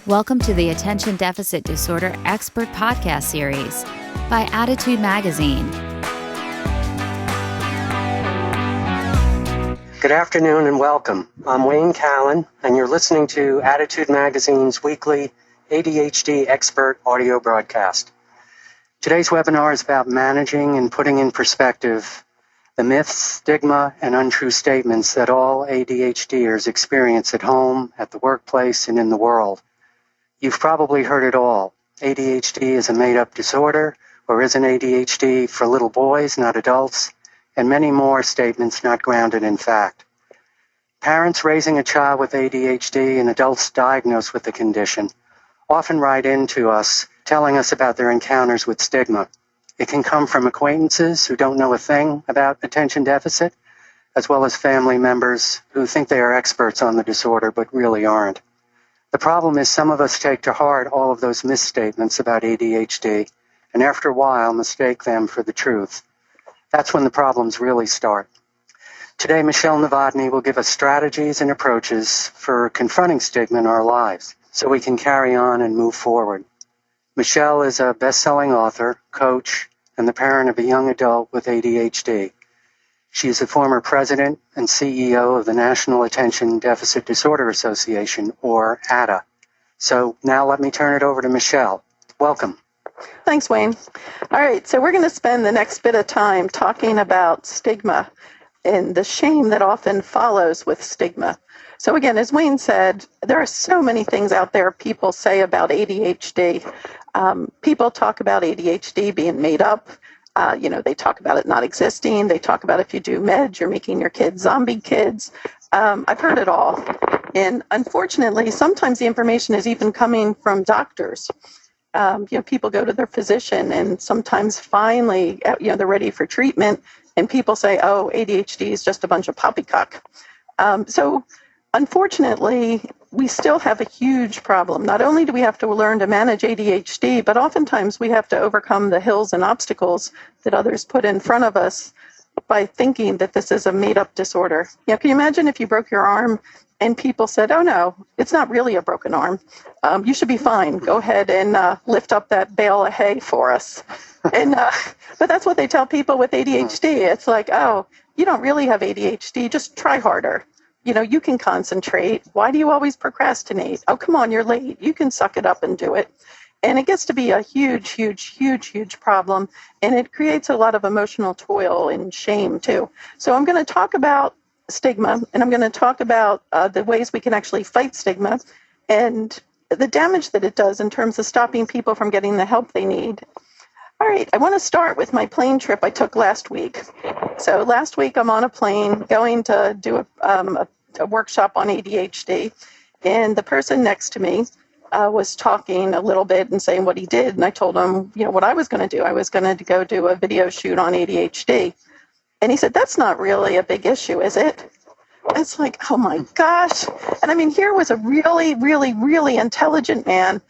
Welcome to the Attention Deficit Disorder Expert Podcast Series by Attitude Magazine. Good afternoon and welcome. I'm Wayne Callan, and you're listening to Attitude Magazine's weekly ADHD expert audio broadcast. Today's webinar is about managing and putting in perspective the myths, stigma, and untrue statements that all ADHDers experience at home, at the workplace, and in the world. You've probably heard it all. ADHD is a made-up disorder, or is an ADHD for little boys, not adults, and many more statements not grounded in fact. Parents raising a child with ADHD and adults diagnosed with the condition often write in to us telling us about their encounters with stigma. It can come from acquaintances who don't know a thing about attention deficit, as well as family members who think they are experts on the disorder but really aren't. The problem is some of us take to heart all of those misstatements about ADHD and after a while mistake them for the truth. That's when the problems really start. Today, Michele Novotni will give us strategies and approaches for confronting stigma in our lives so we can carry on and move forward. Michele is a best-selling author, coach, and the parent of a young adult with ADHD. She is a former president and CEO of the National Attention Deficit Disorder Association, or ADDA. So now let me turn it over to Michele. Welcome. Thanks, Wayne. All right, so we're going to spend the next bit of time talking about stigma and the shame that often follows with stigma. So again, as Wayne said, there are so many things out there people say about ADHD. People talk about ADHD being made up. They talk about it not existing. They talk about if you do meds, you're making your kids zombie kids. I've heard it all. And unfortunately, sometimes the information is even coming from doctors. People go to their physician and sometimes finally, they're ready for treatment and people say, oh, ADHD is just a bunch of poppycock. So unfortunately, we still have a huge problem. Not only do we have to learn to manage ADHD, but oftentimes we have to overcome the hills and obstacles that others put in front of us by thinking that this is a made-up disorder. Can you imagine if you broke your arm and people said, oh no, it's not really a broken arm. You should be fine. Go ahead and lift up that bale of hay for us. But that's what they tell people with ADHD. It's like, oh, you don't really have ADHD. Just try harder. You can concentrate. Why do you always procrastinate? Oh, come on, you're late. You can suck it up and do it. And it gets to be a huge, huge, huge, huge problem. And it creates a lot of emotional toil and shame, too. So I'm going to talk about stigma, and I'm going to talk about the ways we can actually fight stigma and the damage that it does in terms of stopping people from getting the help they need. All right, I want to start with my plane trip I took last week. So last week I'm on a plane going to do a workshop on ADHD, and the person next to me was talking a little bit and saying what he did, and I told him, what I was going to do. I was going to go do a video shoot on ADHD. And he said, that's not really a big issue, is it? It's like, oh my gosh. And I mean, here was a really, really, really intelligent man,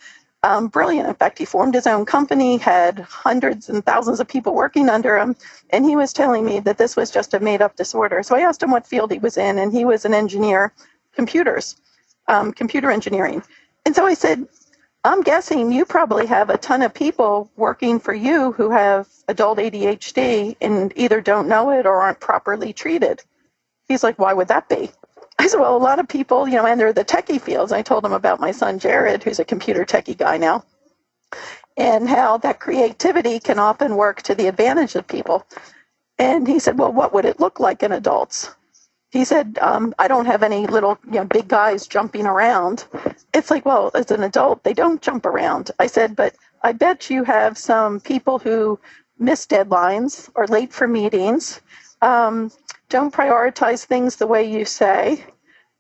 brilliant. In fact, he formed his own company, had hundreds and thousands of people working under him. And he was telling me that this was just a made-up disorder. So I asked him what field he was in, and he was an engineer, computer engineering. And so I said, I'm guessing you probably have a ton of people working for you who have adult ADHD and either don't know it or aren't properly treated. He's like, why would that be? I said, well, a lot of people, enter the techie fields. I told him about my son, Jared, who's a computer techie guy now, and how that creativity can often work to the advantage of people. And he said, well, what would it look like in adults? He said, I don't have any little, big guys jumping around. It's like, well, as an adult, they don't jump around. I said, but I bet you have some people who miss deadlines, are late for meetings, don't prioritize things the way you say.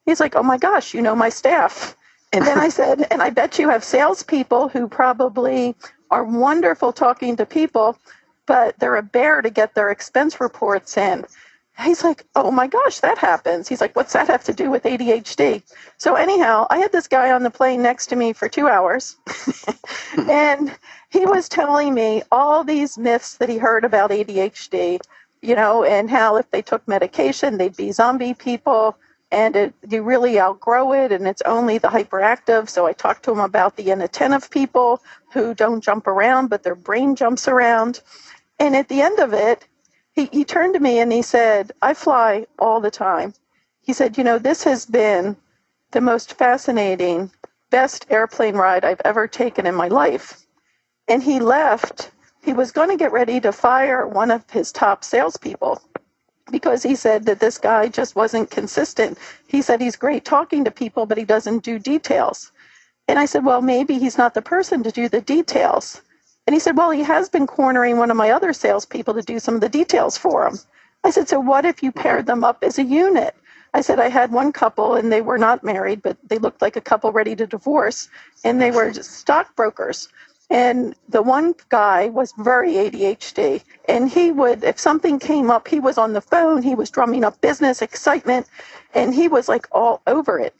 He's like, oh my gosh, my staff. And then I said, and I bet you have salespeople who probably are wonderful talking to people, but they're a bear to get their expense reports in. He's like, oh my gosh, that happens. He's like, what's that have to do with ADHD? So anyhow, I had this guy on the plane next to me for 2 hours, and he was telling me all these myths that he heard about ADHD, and how if they took medication, they'd be zombie people, and you really outgrow it, and it's only the hyperactive. So I talked to him about the inattentive people who don't jump around, but their brain jumps around. And at the end of it, he turned to me and he said, I fly all the time. He said, this has been the most fascinating, best airplane ride I've ever taken in my life. And he left. He was going to get ready to fire one of his top salespeople because he said that this guy just wasn't consistent. He said he's great talking to people, but he doesn't do details. And I said, well, maybe he's not the person to do the details. And he said, well, he has been cornering one of my other salespeople to do some of the details for him. I said, so what if you paired them up as a unit? I said, I had one couple, and they were not married, but they looked like a couple ready to divorce, and they were just stockbrokers. And the one guy was very ADHD, and he would, if something came up, he was on the phone, he was drumming up business excitement, and he was like all over it.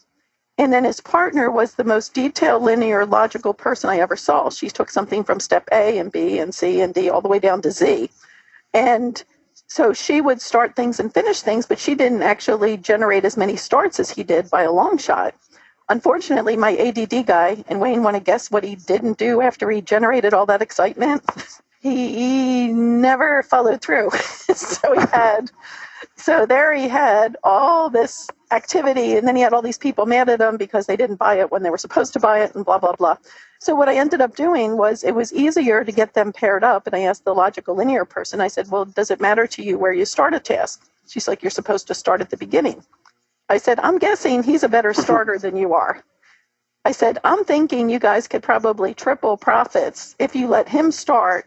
And then his partner was the most detailed, linear, logical person I ever saw. She took something from step A and B and C and D all the way down to Z. And so she would start things and finish things, but she didn't actually generate as many starts as he did by a long shot. Unfortunately, my ADD guy, and Wayne, want to guess what he didn't do after he generated all that excitement? He never followed through. So there he had all this activity, and then he had all these people mad at him because they didn't buy it when they were supposed to buy it, and blah, blah, blah. So what I ended up doing was it was easier to get them paired up, and I asked the logical linear person, I said, well, does it matter to you where you start a task? She's like, you're supposed to start at the beginning. I said, I'm guessing he's a better starter than you are. I said, I'm thinking you guys could probably triple profits if you let him start,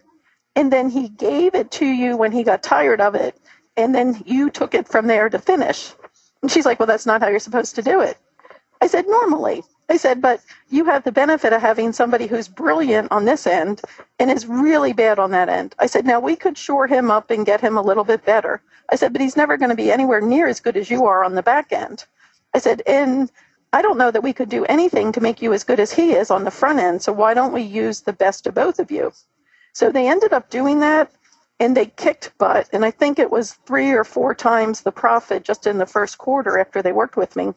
and then he gave it to you when he got tired of it, and then you took it from there to finish. And she's like, well, that's not how you're supposed to do it. I said, normally. I said, but you have the benefit of having somebody who's brilliant on this end and is really bad on that end. I said, now we could shore him up and get him a little bit better. I said, but he's never going to be anywhere near as good as you are on the back end. I said, and I don't know that we could do anything to make you as good as he is on the front end, so why don't we use the best of both of you? So they ended up doing that, and they kicked butt, and I think it was 3 or 4 times the profit just in the first quarter after they worked with me.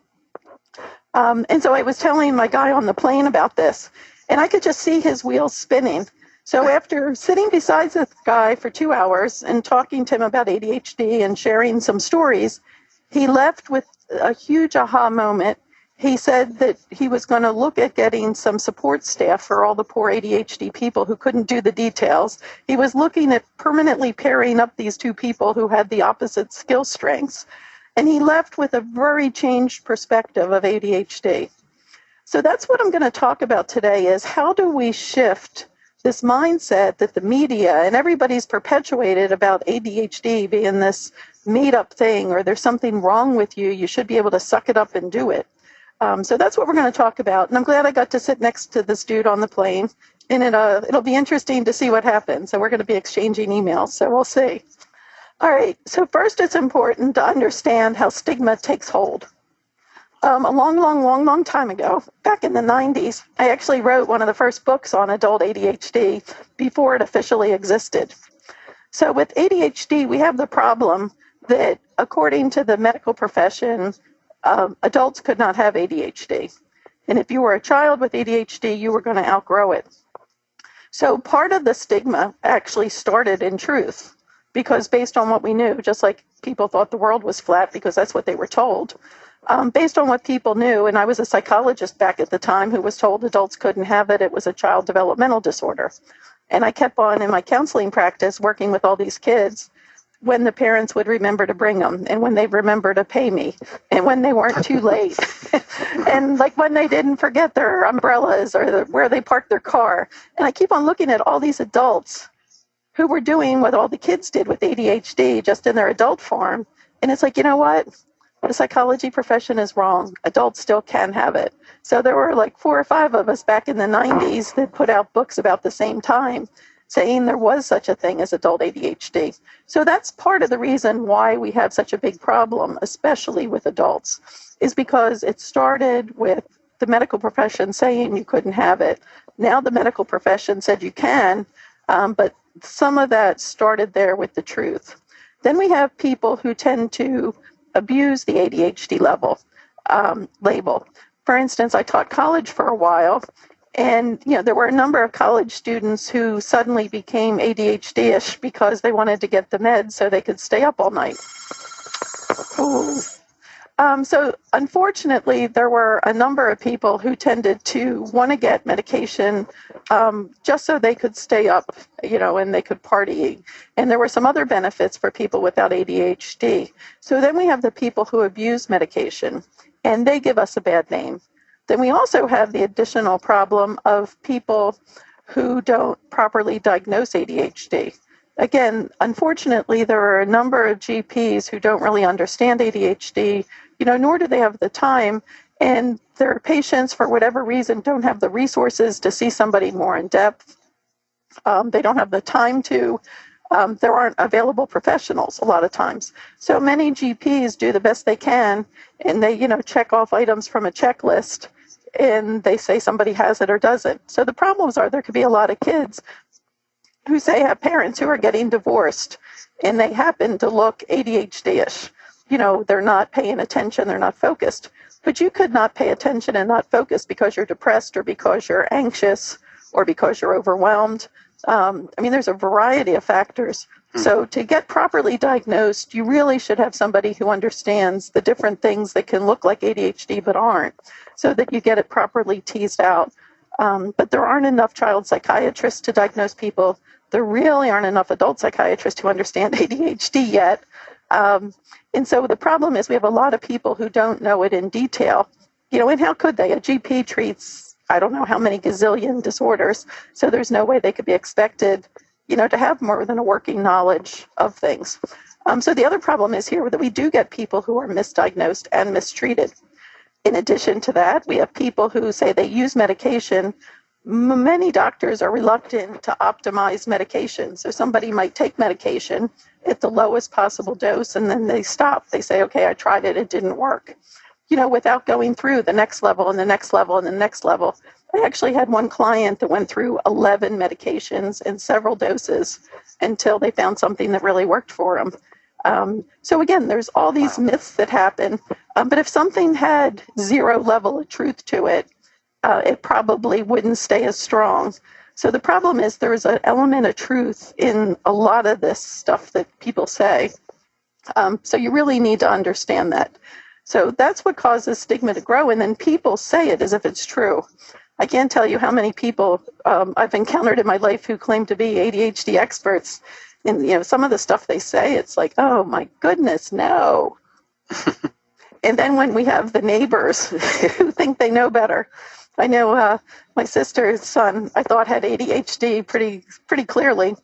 And so I was telling my guy on the plane about this, and I could just see his wheels spinning. So after sitting beside this guy for 2 hours and talking to him about ADHD and sharing some stories, he left with a huge aha moment. He said that he was going to look at getting some support staff for all the poor ADHD people who couldn't do the details. He was looking at permanently pairing up these 2 people who had the opposite skill strengths. And he left with a very changed perspective of ADHD. So that's what I'm going to talk about today is how do we shift this mindset that the media and everybody's perpetuated about ADHD being this made-up thing, or there's something wrong with you, you should be able to suck it up and do it. So that's what we're going to talk about. And I'm glad I got to sit next to this dude on the plane. And it'll be interesting to see what happens. So we're going to be exchanging emails. So we'll see. All right. So first, it's important to understand how stigma takes hold. A long time ago, back in the 90s, I actually wrote one of the first books on adult ADHD before it officially existed. So with ADHD, we have the problem that according to the medical profession, adults could not have ADHD. And if you were a child with ADHD, you were going to outgrow it. So part of the stigma actually started in truth, because based on what we knew, just like people thought the world was flat because that's what they were told, based on what people knew, and I was a psychologist back at the time who was told adults couldn't have it, it was a child developmental disorder. And I kept on in my counseling practice working with all these kids when the parents would remember to bring them, and when they remember to pay me, and when they weren't too late, and like when they didn't forget their umbrellas or where they parked their car. And I keep on looking at all these adults who were doing what all the kids did with ADHD just in their adult form. And it's like, you know what? The psychology profession is wrong. Adults still can have it. So there were like 4 or 5 of us back in the 90s that put out books about the same time saying there was such a thing as adult ADHD. So that's part of the reason why we have such a big problem, especially with adults, is because it started with the medical profession saying you couldn't have it. Now the medical profession said you can, but some of that started there with the truth. Then we have people who tend to abuse the ADHD level. label. For instance, I taught college for a while, and there were a number of college students who suddenly became ADHD-ish because they wanted to get the meds so they could stay up all night. Ooh. So unfortunately, there were a number of people who tended to want to get medication just so they could stay up, and they could party. And there were some other benefits for people without ADHD. So then we have the people who abuse medication, and they give us a bad name. Then we also have the additional problem of people who don't properly diagnose ADHD. Again, unfortunately, there are a number of GPs who don't really understand ADHD, nor do they have the time, and their patients, for whatever reason, don't have the resources to see somebody more in depth. They don't have the time to. There aren't available professionals a lot of times. So many GPs do the best they can, and they, check off items from a checklist, and they say somebody has it or doesn't. So the problems are there could be a lot of kids who say have parents who are getting divorced, and they happen to look ADHD-ish. They're not paying attention, they're not focused. But you could not pay attention and not focus because you're depressed or because you're anxious or because you're overwhelmed. There's a variety of factors. So to get properly diagnosed, you really should have somebody who understands the different things that can look like ADHD but aren't, so that you get it properly teased out. But there aren't enough child psychiatrists to diagnose people. There really aren't enough adult psychiatrists who understand ADHD yet. And so the problem is we have a lot of people who don't know it in detail. And how could they? A GP treats, I don't know how many gazillion disorders, so there's no way they could be expected, to have more than a working knowledge of things. So the other problem is here that we do get people who are misdiagnosed and mistreated. In addition to that, we have people who say they use medication. Many doctors are reluctant to optimize medication. So somebody might take medication at the lowest possible dose, and then they stop. They say, okay, I tried it, it didn't work, without going through the next level and the next level and the next level. I actually had one client that went through 11 medications and several doses until they found something that really worked for them. So again, there's all these myths that happen, but if something had zero level of truth to it, it probably wouldn't stay as strong. So the problem is there is an element of truth in a lot of this stuff that people say. So you really need to understand that. So that's what causes stigma to grow, and then people say it as if it's true. I can't tell you how many people I've encountered in my life who claim to be ADHD experts. And, some of the stuff they say, it's like, oh, my goodness, no. And then when we have the neighbors who think they know better. I know my sister's son, I thought, had ADHD pretty clearly.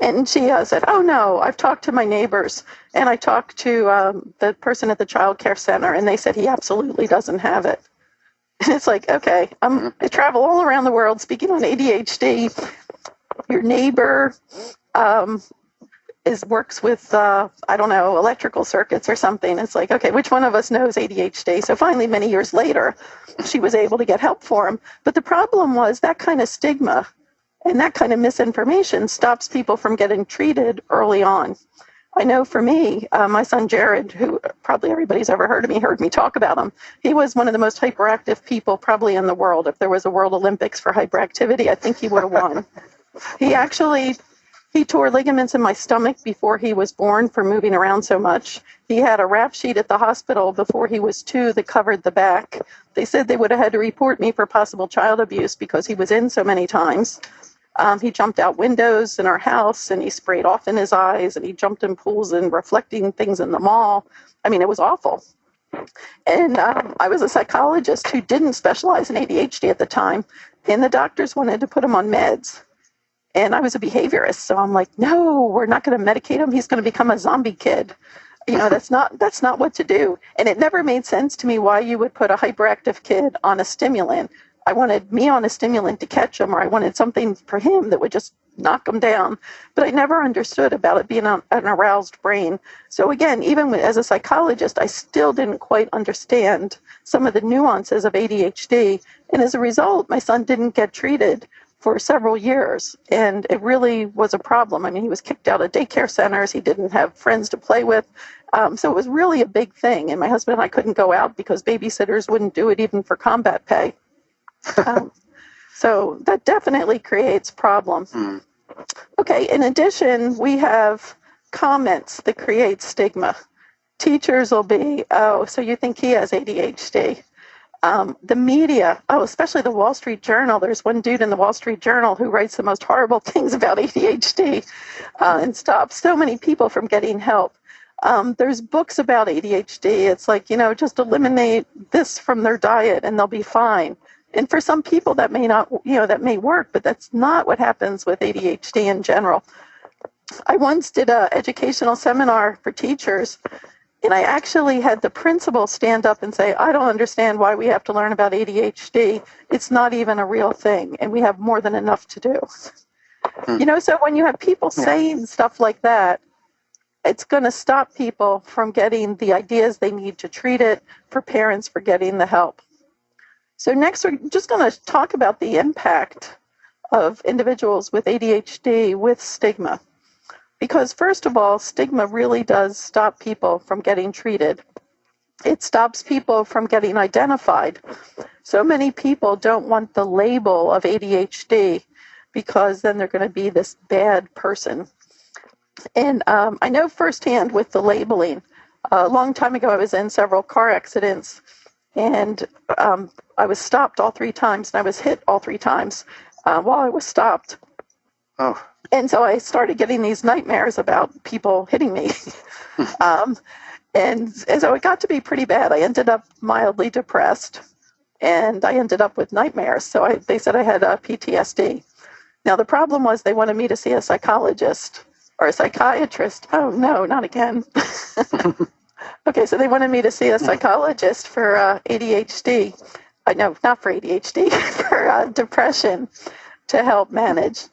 And she said, oh, no, I've talked to my neighbors, and I talked to the person at the child care center, and they said he absolutely doesn't have it. And it's like, okay, I travel all around the world speaking on ADHD. Your neighbor works with, electrical circuits or something. It's like, okay, which one of us knows ADHD? So finally, many years later, she was able to get help for him. But the problem was that kind of stigma and that kind of misinformation stops people from getting treated early on. I know for me, my son Jared, who probably everybody's ever heard me talk about him, he was one of the most hyperactive people probably in the world. If there was a World Olympics for hyperactivity, I think he would have won. He tore ligaments in my stomach before he was born for moving around so much. He had a rap sheet at the hospital before he was 2 that covered the back. They said they would have had to report me for possible child abuse because he was in so many times. He jumped out windows in our house, and he sprayed off in his eyes, and he jumped in pools and reflecting things in the mall. I mean, it was awful. And I was a psychologist who didn't specialize in ADHD at the time, and the doctors wanted to put him on meds. And I was a behaviorist, so I'm like, no, we're not going to medicate him. He's going to become a zombie kid. That's not what to do. And it never made sense to me why you would put a hyperactive kid on a stimulant. I wanted me on a stimulant to catch him, or I wanted something for him that would just knock him down. But I never understood about it being an aroused brain. So again, even as a psychologist, I still didn't quite understand some of the nuances of ADHD. And as a result, my son didn't get treated for several years, and it really was a problem. I mean, he was kicked out of daycare centers. He didn't have friends to play with. So it was really a big thing. And my husband and I couldn't go out because babysitters wouldn't do it even for combat pay. So that definitely creates problems. Okay, in addition, we have comments that create stigma. Teachers will be, oh, so you think he has ADHD. The media, especially the Wall Street Journal. There's one dude in the Wall Street Journal who writes the most horrible things about ADHD and stops so many people from getting help. There's books about ADHD. It's like, just eliminate this from their diet and they'll be fine. And for some people that may not, that may work, but that's not what happens with ADHD in general. I once did an educational seminar for teachers, and I actually had the principal stand up and say, I don't understand why we have to learn about ADHD. It's not even a real thing, and we have more than enough to do. So when you have people saying stuff like that, it's going to stop people from getting the ideas they need to treat it, for parents for getting the help. So next, we're just going to talk about the impact of individuals with ADHD with stigma. Because first of all, stigma really does stop people from getting treated. It stops people from getting identified. So many people don't want the label of ADHD because then they're going to be this bad person. And I know firsthand with the labeling. A long time ago, I was in several car accidents, and I was stopped all 3 times, and I was hit all 3 times while I was stopped. Oh. And so I started getting these nightmares about people hitting me. And so it got to be pretty bad. I ended up mildly depressed, and I ended up with nightmares. So they said I had PTSD. Now, the problem was they wanted me to see a psychologist or a psychiatrist. Oh, no, not again. Okay, so they wanted me to see a psychologist for ADHD. No, not for ADHD, for depression to help manage.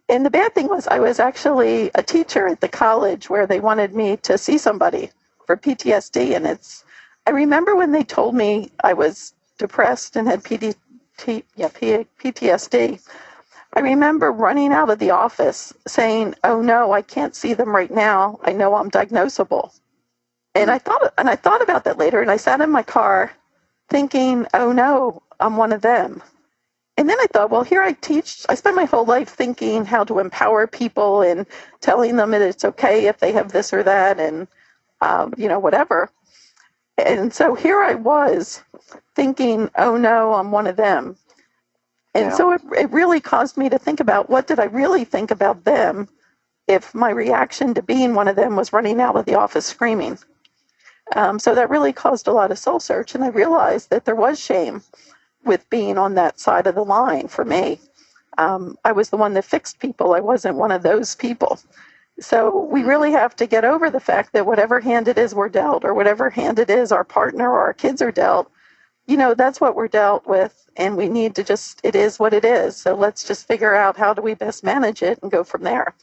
And the bad thing was I was actually a teacher at the college where they wanted me to see somebody for PTSD. And I remember when they told me I was depressed and had PTSD, I remember running out of the office saying, oh no, I can't see them right now. I know I'm diagnosable. And I thought about that later, and I sat in my car thinking, oh no, I'm one of them. And then I thought, well, here I spent my whole life thinking how to empower people and telling them that it's okay if they have this or that and, whatever. And so here I was thinking, oh no, I'm one of them. And so it really caused me to think about, what did I really think about them if my reaction to being one of them was running out of the office screaming? So that really caused a lot of soul search, and I realized that there was shame with being on that side of the line for me. I was the one that fixed people. I wasn't one of those people. So we really have to get over the fact that whatever hand it is we're dealt, or whatever hand it is our partner or our kids are dealt, that's what we're dealt with, and we need to it is what it is. So let's just figure out how do we best manage it and go from there.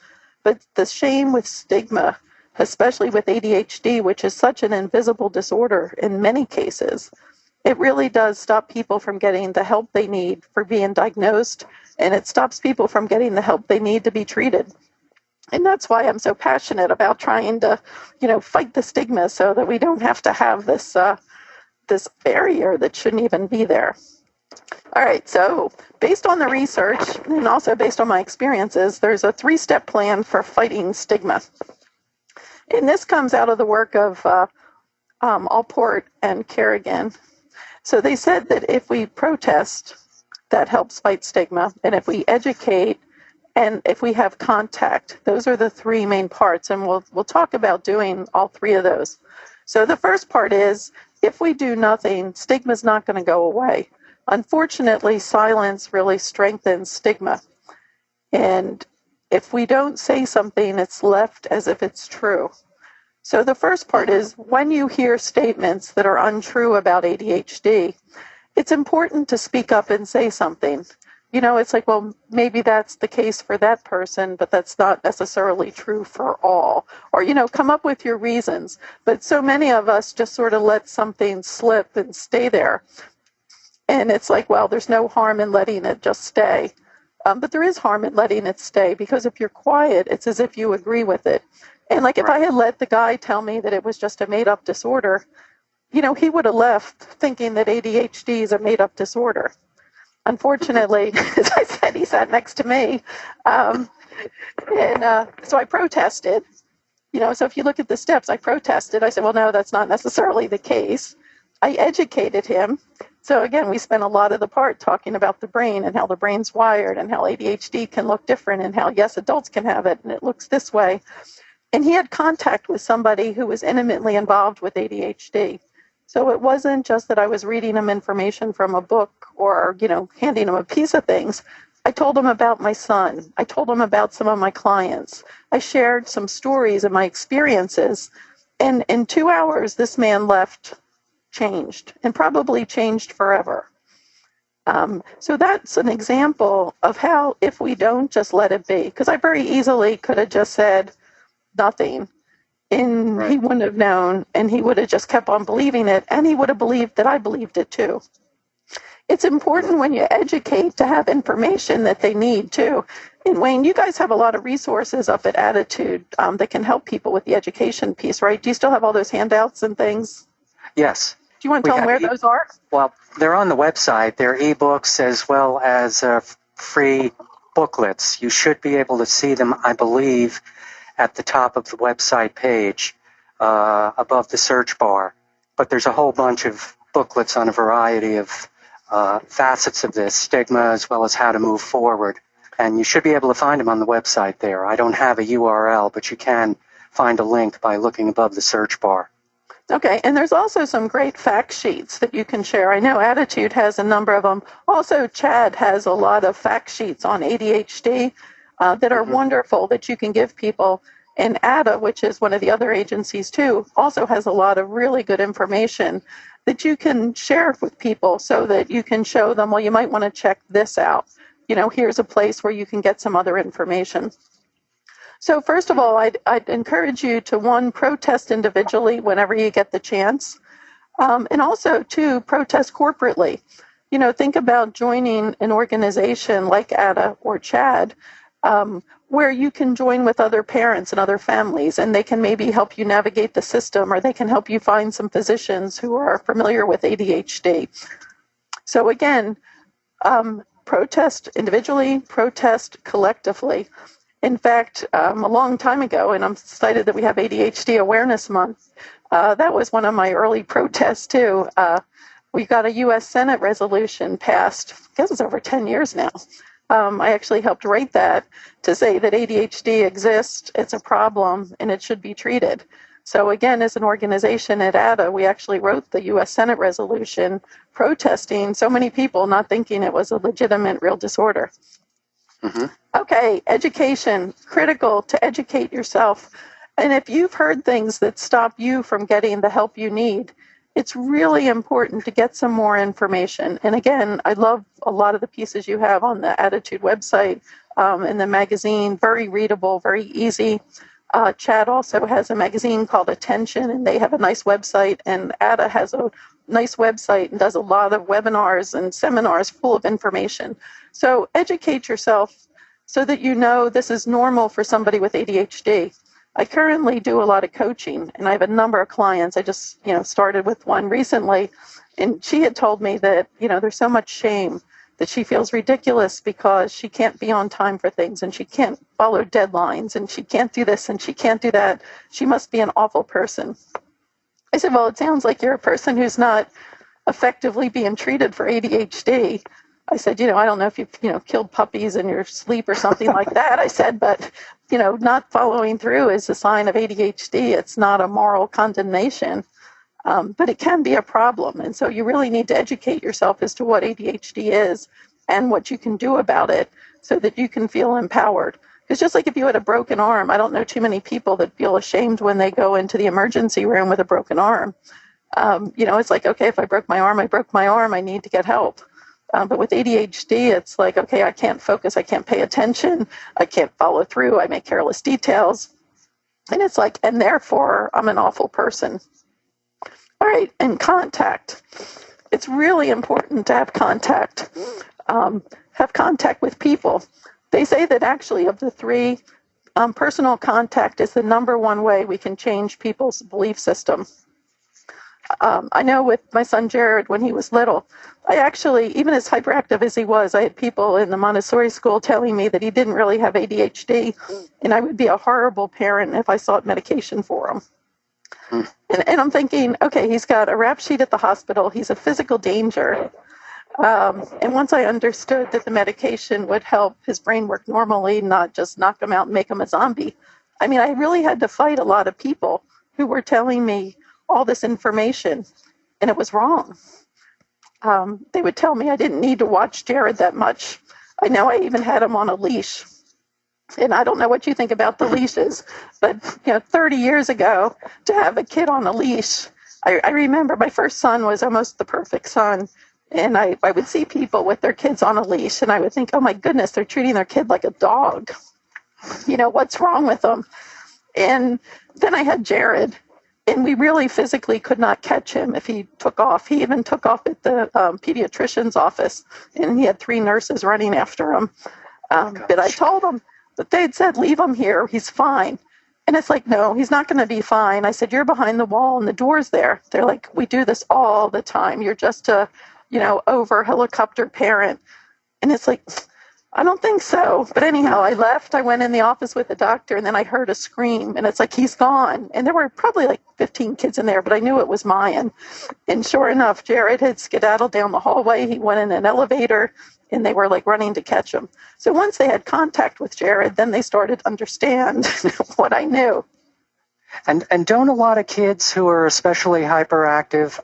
But the shame with stigma, especially with ADHD, which is such an invisible disorder in many cases, it really does stop people from getting the help they need for being diagnosed, and it stops people from getting the help they need to be treated. And that's why I'm so passionate about trying to, fight the stigma so that we don't have to have this barrier that shouldn't even be there. All right, so based on the research and also based on my experiences, there's a 3-step plan for fighting stigma. And this comes out of the work of Allport and Kerrigan. So they said that if we protest, that helps fight stigma. And if we educate and if we have contact, those are the 3 main parts. And we'll talk about doing all 3 of those. So the first part is, if we do nothing, stigma's not going to go away. Unfortunately, silence really strengthens stigma. And if we don't say something, it's left as if it's true. So the first part is, when you hear statements that are untrue about ADHD, it's important to speak up and say something. It's like, well, maybe that's the case for that person, but that's not necessarily true for all. Or, come up with your reasons. But so many of us just sort of let something slip and stay there. And it's like, well, there's no harm in letting it just stay. But there is harm in letting it stay, because if you're quiet, it's as if you agree with it. And like if I had let the guy tell me that it was just a made-up disorder, he would have left thinking that ADHD is a made-up disorder. Unfortunately, as I said, he sat next to me. So I protested. So if you look at the steps, I protested. I said, well, no, that's not necessarily the case. I educated him. So again, we spent a lot of the part talking about the brain and how the brain's wired and how ADHD can look different and how, yes, adults can have it and it looks this way. And he had contact with somebody who was intimately involved with ADHD. So it wasn't just that I was reading him information from a book or, handing him a piece of things. I told him about my son. I told him about some of my clients. I shared some stories and my experiences. And in 2 hours, this man left changed, and probably changed forever. So that's an example of how, if we don't just let it be, because I very easily could have just said nothing, and he wouldn't have known, and he would have just kept on believing it, and he would have believed that I believed it too. It's important when you educate to have information that they need too. And Wayne, you guys have a lot of resources up at Attitude that can help people with the education piece, right? Do you still have all those handouts and things? Yes. Do you want to tell them where those are? Well, they're on the website. They're ebooks as well as free booklets. You should be able to see them, I believe, at the top of the website page above the search bar. But there's a whole bunch of booklets on a variety of facets of this stigma as well as how to move forward. And you should be able to find them on the website there. I don't have a URL, but you can find a link by looking above the search bar. Okay, and there's also some great fact sheets that you can share. I know Attitude has a number of them. Also, Chad has a lot of fact sheets on ADHD that are wonderful that you can give people. And ADA, which is one of the other agencies too, also has a lot of really good information that you can share with people so that you can show them, well, you might want to check this out. Here's a place where you can get some other information. So first of all, I'd encourage you to, one, protest individually whenever you get the chance, and also, two, protest corporately. Think about joining an organization like ADA or CHAD, where you can join with other parents and other families, and they can maybe help you navigate the system, or they can help you find some physicians who are familiar with ADHD. So again, protest individually, protest collectively. In fact, a long time ago, and I'm excited that we have ADHD Awareness Month, that was one of my early protests too. We got a U.S. Senate resolution passed, I guess it's over 10 years now. I actually helped write that to say that ADHD exists, it's a problem, and it should be treated. So again, as an organization at ADA, we actually wrote the U.S. Senate resolution protesting so many people not thinking it was a legitimate real disorder. Okay, education, critical to educate yourself. And if you've heard things that stop you from getting the help you need, it's really important to get some more information. And again, I love a lot of the pieces you have on the Attitude website and the magazine, very readable, very easy. Chad also has a magazine called Attention, and they have a nice website, and ADA has a nice website and does a lot of webinars and seminars full of information. So educate yourself so that you know this is normal for somebody with ADHD. I currently do a lot of coaching, and I have a number of clients. I just, started with one recently, and she had told me that, there's so much shame that she feels ridiculous because she can't be on time for things, and she can't follow deadlines, and she can't do this, and she can't do that. She must be an awful person. I said, well, it sounds like you're a person who's not effectively being treated for ADHD. I said, I don't know if you've, killed puppies in your sleep or something like that. I said, but, not following through is a sign of ADHD. It's not a moral condemnation, but it can be a problem. And so you really need to educate yourself as to what ADHD is and what you can do about it so that you can feel empowered. Because just like if you had a broken arm, I don't know too many people that feel ashamed when they go into the emergency room with a broken arm. It's like, okay, if I broke my arm, I need to get help. But with ADHD, it's like, okay, I can't focus, I can't pay attention, I can't follow through, I make careless details. And it's like, and therefore, I'm an awful person. All right, and contact. It's really important to have contact. have contact with people. They say that actually of the three, personal contact is the number one way we can change people's belief system. I know with my son Jared, when he was little, I actually, even as hyperactive as he was, I had people in the Montessori school telling me that he didn't really have ADHD, and I would be a horrible parent if I sought medication for him. And I'm thinking, okay, he's got a rap sheet at the hospital, he's a physical danger. And once I understood that the medication would help his brain work normally, not just knock him out and make him a zombie, I mean, I really had to fight a lot of people who were telling me all this information, and it was wrong. They would tell me I didn't need to watch Jared that much. I know I even had him on a leash. And I don't know what you think about the leashes, but 30 years ago, to have a kid on a leash, I remember my first son was almost the perfect son. And I would see people with their kids on a leash, and I would think, oh my goodness, they're treating their kid like a dog. What's wrong with them? And then I had Jared, and we really physically could not catch him if he took off. He even took off at the pediatrician's office, and he had 3 nurses running after him. But I told them that they'd said, leave him here, he's fine. And it's like, no, he's not going to be fine. I said, you're behind the wall and the door's there. They're like, we do this all the time. You're just a over helicopter parent. And it's like, I don't think so. But anyhow, I left. I went in the office with the doctor, and then I heard a scream, and it's like, he's gone. And there were probably like 15 kids in there, but I knew it was Mayan. And sure enough, Jared had skedaddled down the hallway. He went in an elevator, and they were like running to catch him. So once they had contact with Jared, then they started to understand what I knew. And don't a lot of kids who are especially hyperactive,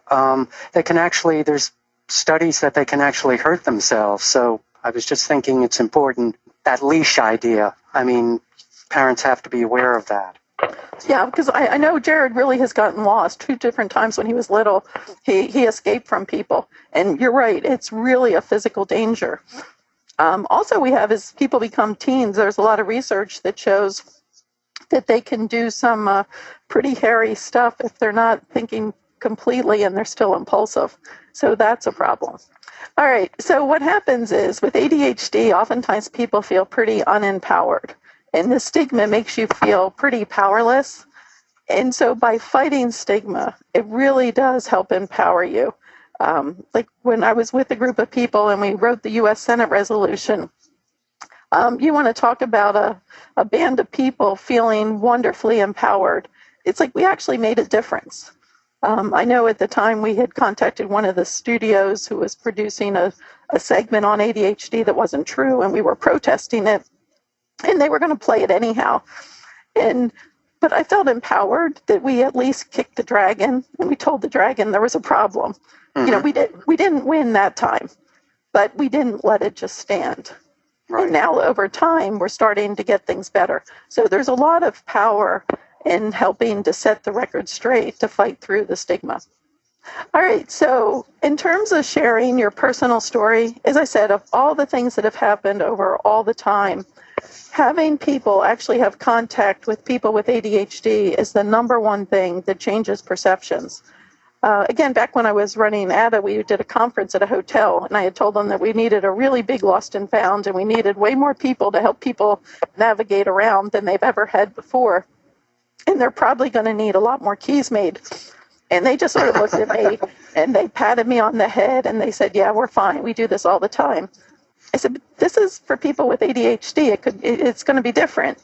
they can actually, there's studies that they can actually hurt themselves. So I was just thinking it's important, that leash idea. I mean, parents have to be aware of that. Yeah, because I know Jared really has gotten lost 2 different times when he was little. He escaped from people. And you're right, it's really a physical danger. Also, we have, as people become teens, there's a lot of research that shows that they can do some pretty hairy stuff if they're not thinking completely and they're still impulsive. So that's a problem. All right, so what happens is with ADHD, oftentimes people feel pretty unempowered. And the stigma makes you feel pretty powerless. And so by fighting stigma, it really does help empower you. Like when I was with a group of people and we wrote the U.S. Senate resolution, you want to talk about a band of people feeling wonderfully empowered. It's like we actually made a difference. I know at the time we had contacted one of the studios who was producing a segment on ADHD that wasn't true, and we were protesting it, and they were going to play it anyhow. But I felt empowered that we at least kicked the dragon, and we told the dragon there was a problem. Mm-hmm. We didn't win that time, but we didn't let it just stand. Right. And now over time, we're starting to get things better. So there's a lot of power in helping to set the record straight to fight through the stigma. All right, so in terms of sharing your personal story, as I said, of all the things that have happened over all the time, having people actually have contact with people with ADHD is the number one thing that changes perceptions. Again, back when I was running ADA, we did a conference at a hotel, and I had told them that we needed a really big lost and found, and we needed way more people to help people navigate around than they've ever had before. And they're probably going to need a lot more keys made. And they just sort of looked at me, and they patted me on the head, and they said, yeah, we're fine. We do this all the time. I said, but this is for people with ADHD. It's going to be different.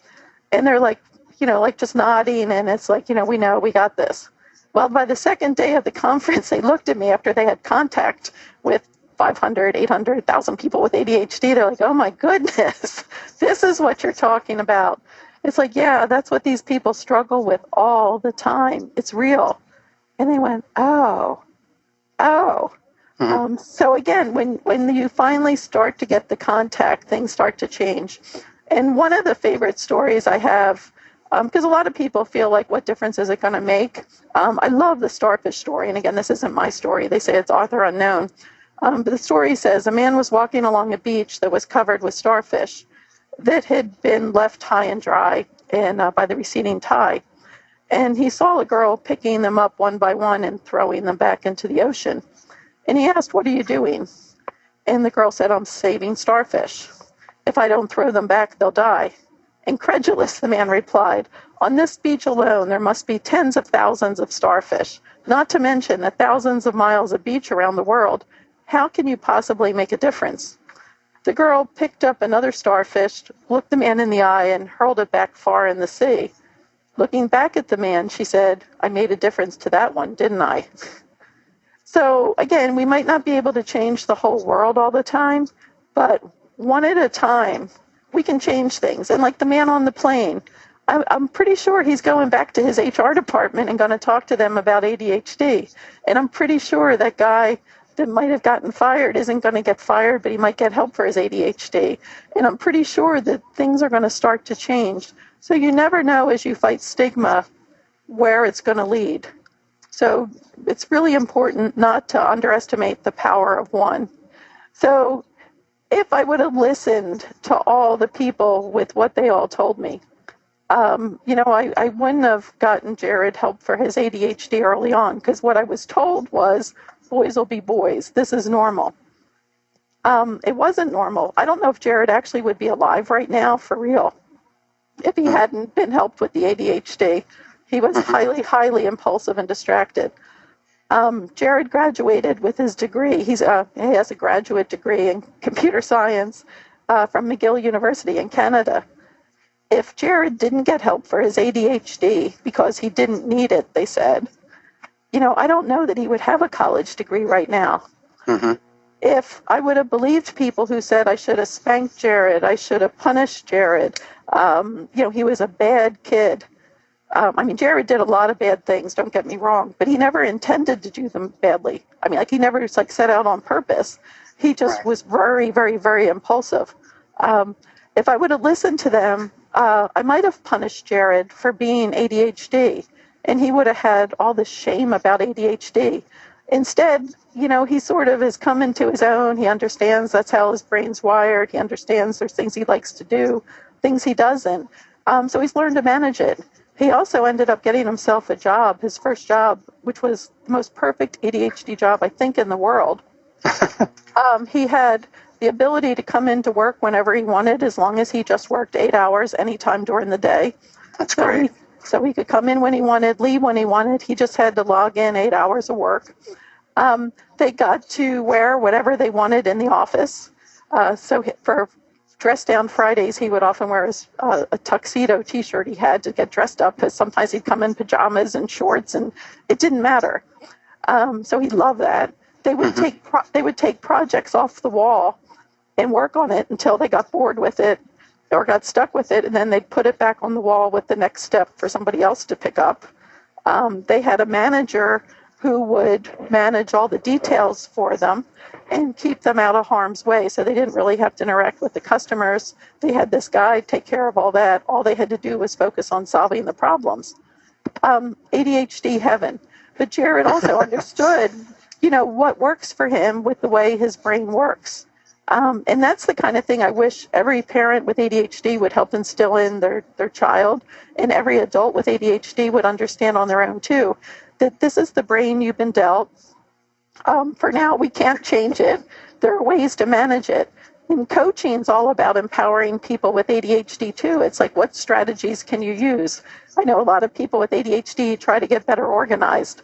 And they're like, like just nodding, and it's like, we know, we got this. Well, by the second day of the conference, they looked at me after they had contact with 500, 800,000 people with ADHD. They're like, oh my goodness, this is what you're talking about. It's like, yeah, that's what these people struggle with all the time. It's real. And they went, oh. Mm-hmm. So again, when you finally start to get the contact, things start to change. And one of the favorite stories I have, because a lot of people feel like, what difference is it going to make? I love the starfish story. And again, this isn't my story. They say it's author unknown. But the story says a man was walking along a beach that was covered with starfish that had been left high and dry by the receding tide. And he saw a girl picking them up one by one and throwing them back into the ocean. And he asked, what are you doing? And the girl said, I'm saving starfish. If I don't throw them back, they'll die. Incredulous, the man replied, on this beach alone, there must be tens of thousands of starfish, not to mention the thousands of miles of beach around the world. How can you possibly make a difference? The girl picked up another starfish, looked the man in the eye, and hurled it back far in the sea. Looking back at the man, she said, I made a difference to that one, didn't I? So again, we might not be able to change the whole world all the time, but one at a time, we can change things. And like the man on the plane, I'm pretty sure he's going back to his HR department and going to talk to them about ADHD. And I'm pretty sure that guy that might have gotten fired isn't going to get fired, but he might get help for his ADHD. And I'm pretty sure that things are going to start to change. So you never know as you fight stigma where it's going to lead. So it's really important not to underestimate the power of one. So if I would have listened to all the people with what they all told me, I wouldn't have gotten Jared help for his ADHD early on, because what I was told was, boys will be boys. This is normal. It wasn't normal. I don't know if Jared actually would be alive right now, for real, if he hadn't been helped with the ADHD. He was highly, highly impulsive and distracted. Jared graduated with his degree. He has a graduate degree in computer science from McGill University in Canada. If Jared didn't get help for his ADHD because he didn't need it, they said, I don't know that he would have a college degree right now. Mm-hmm. If I would have believed people who said I should have spanked Jared, I should have punished Jared, he was a bad kid. Jared did a lot of bad things, don't get me wrong, but he never intended to do them badly. He never set out on purpose. He just was very, very, very impulsive. If I would have listened to them, I might have punished Jared for being ADHD, and he would have had all this shame about ADHD. Instead, he sort of has come into his own. He understands that's how his brain's wired. He understands there's things he likes to do, things he doesn't. So he's learned to manage it. He also ended up getting himself a job, his first job, which was the most perfect ADHD job, I think, in the world. He had the ability to come into work whenever he wanted, as long as he just worked 8 hours anytime during the day. That's great. So he could come in when he wanted, leave when he wanted. He just had to log in 8 hours of work. They got to wear whatever they wanted in the office. So for dress down Fridays, he would often wear a tuxedo T-shirt he had to get dressed up, because sometimes he'd come in pajamas and shorts, and it didn't matter. So he loved that. They would take projects off the wall and work on it until they got bored with it or got stuck with it, and then they'd put it back on the wall with the next step for somebody else to pick up. They had a manager who would manage all the details for them and keep them out of harm's way, so they didn't really have to interact with the customers. They had this guy take care of all that. All they had to do was focus on solving the problems. ADHD heaven. But Jared also understood, what works for him with the way his brain works. And that's the kind of thing I wish every parent with ADHD would help instill in their child, and every adult with ADHD would understand on their own too, that this is the brain you've been dealt. For now, we can't change it. There are ways to manage it. And coaching is all about empowering people with ADHD too. It's like, what strategies can you use? I know a lot of people with ADHD try to get better organized.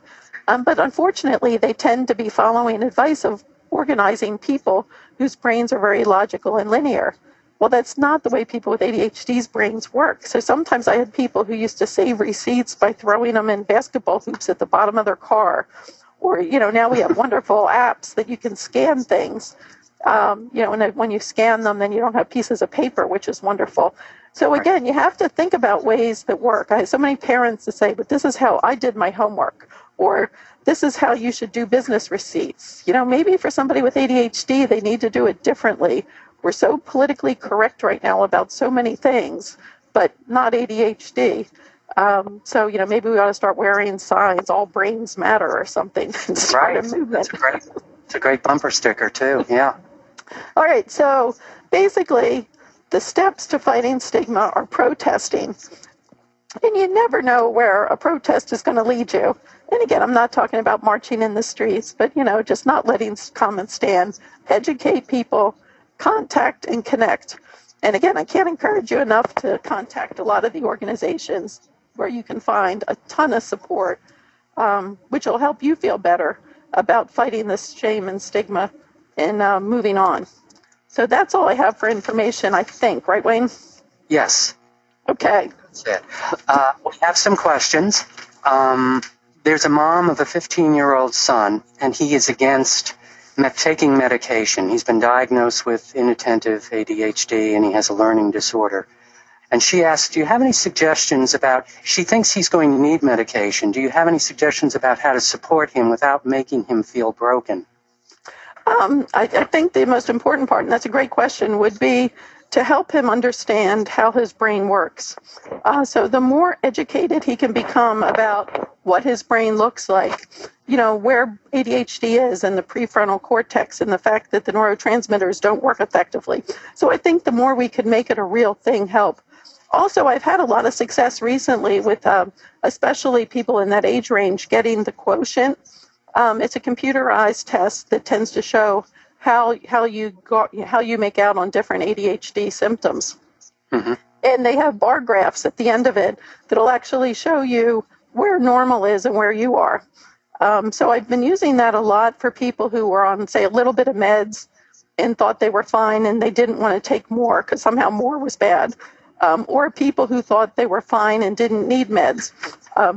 But unfortunately, they tend to be following advice of organizing people whose brains are very logical and linear. Well, that's not the way people with ADHD's brains work. So sometimes I had people who used to save receipts by throwing them in basketball hoops at the bottom of their car. Or, now we have wonderful apps that you can scan things. And when you scan them, then you don't have pieces of paper, which is wonderful. So again, you have to think about ways that work. I have so many parents that say, but this is how I did my homework, or this is how you should do business receipts. Maybe for somebody with ADHD, they need to do it differently. We're so politically correct right now about so many things, but not ADHD. So, maybe we ought to start wearing signs, all brains matter or something. And start a movement. It's a great bumper sticker too, yeah. All right, so basically the steps to fighting stigma are protesting. And you never know where a protest is going to lead you. And again, I'm not talking about marching in the streets, but, just not letting comments stand. Educate people, contact and connect. And again, I can't encourage you enough to contact a lot of the organizations where you can find a ton of support, which will help you feel better about fighting this shame and stigma and moving on. So that's all I have for information, I think. Right, Wayne? Yes. Okay. That's it. We have some questions. There's a mom of a 15-year-old son, and he is against taking medication. He's been diagnosed with inattentive ADHD, and he has a learning disorder. And she asked, do you have any suggestions she thinks he's going to need medication. Do you have any suggestions about how to support him without making him feel broken? I think the most important part, and that's a great question, would be to help him understand how his brain works. So the more educated he can become about what his brain looks like, where ADHD is and the prefrontal cortex and the fact that the neurotransmitters don't work effectively. So I think the more we can make it a real thing, help. Also, I've had a lot of success recently with especially people in that age range getting the quotient. It's a computerized test that tends to show how you make out on different ADHD symptoms. Mm-hmm. And they have bar graphs at the end of it that'll actually show you where normal is and where you are. So I've been using that a lot for people who were on, say, a little bit of meds and thought they were fine and they didn't want to take more because somehow more was bad. Or people who thought they were fine and didn't need meds.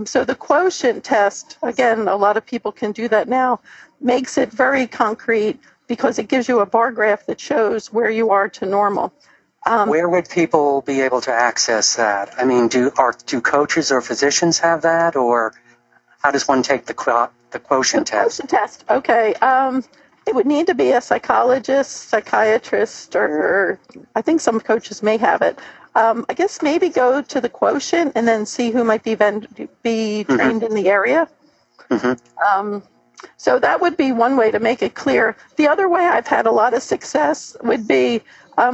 So the quotient test, again, a lot of people can do that now, makes it very concrete because it gives you a bar graph that shows where you are to normal. Where would people be able to access that? I mean, do coaches or physicians have that, or how does one take the quotient test? Quotient test, okay. It would need to be a psychologist, psychiatrist, or I think some coaches may have it. I guess maybe go to the quotient and then see who might be trained in the area. Mm-hmm. So that would be one way to make it clear. The other way I've had a lot of success would be